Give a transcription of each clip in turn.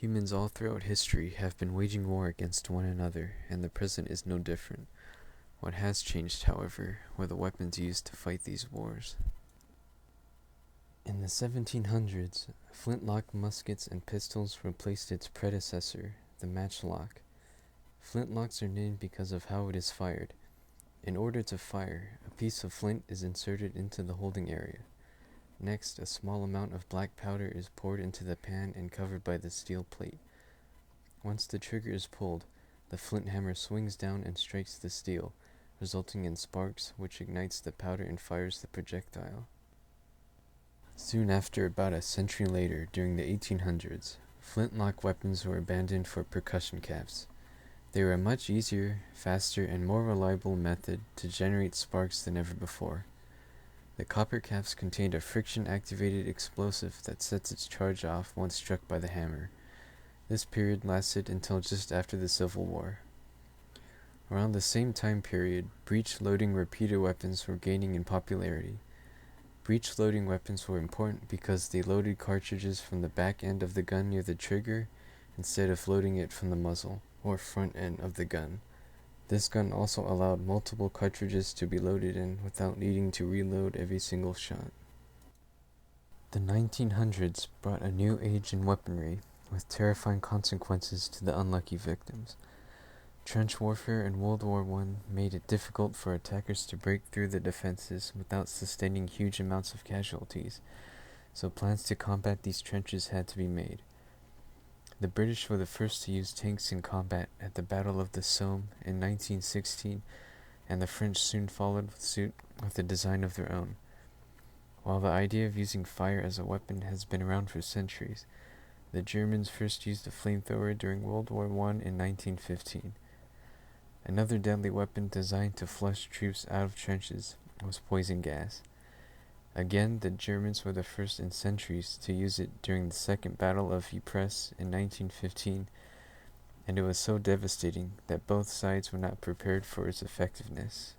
Humans all throughout history have been waging war against one another, and the present is no different. What has changed, however, were the weapons used to fight these wars. In the 1700s, flintlock muskets and pistols replaced its predecessor, the matchlock. Flintlocks are named because of how it is fired. In order to fire, a piece of flint is inserted into the holding area. Next, a small amount of black powder is poured into the pan and covered by the steel plate. Once the trigger is pulled, the flint hammer swings down and strikes the steel, resulting in sparks, which ignites the powder and fires the projectile. Soon after, about a century later, during the 1800s, flintlock weapons were abandoned for percussion caps. They were a much easier, faster, and more reliable method to generate sparks than ever before. The copper caps contained a friction-activated explosive that sets its charge off once struck by the hammer. This period lasted until just after the Civil War. Around the same time period, breech-loading repeater weapons were gaining in popularity. Breech-loading weapons were important because they loaded cartridges from the back end of the gun near the trigger instead of loading it from the muzzle, or front end of the gun. This gun also allowed multiple cartridges to be loaded in without needing to reload every single shot. The 1900s brought a new age in weaponry, with terrifying consequences to the unlucky victims. Trench warfare in World War I made it difficult for attackers to break through the defenses without sustaining huge amounts of casualties, so plans to combat these trenches had to be made. The British were the first to use tanks in combat at the Battle of the Somme in 1916, and the French soon followed suit with a design of their own. While the idea of using fire as a weapon has been around for centuries, the Germans first used a flamethrower during World War I in 1915. Another deadly weapon designed to flush troops out of trenches was poison gas. Again, the Germans were the first in centuries to use it during the Second Battle of Ypres in 1915, and it was so devastating that both sides were not prepared for its effectiveness.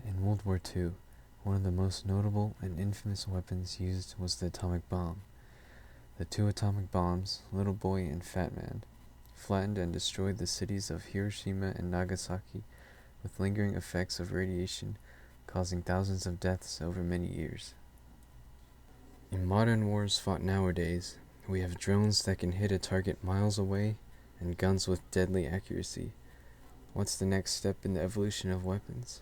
In World War II, one of the most notable and infamous weapons used was the atomic bomb. The two atomic bombs, Little Boy and Fat Man, flattened and destroyed the cities of Hiroshima and Nagasaki with lingering effects of radiation, causing thousands of deaths over many years. In modern wars fought nowadays, we have drones that can hit a target miles away and guns with deadly accuracy. What's the next step in the evolution of weapons?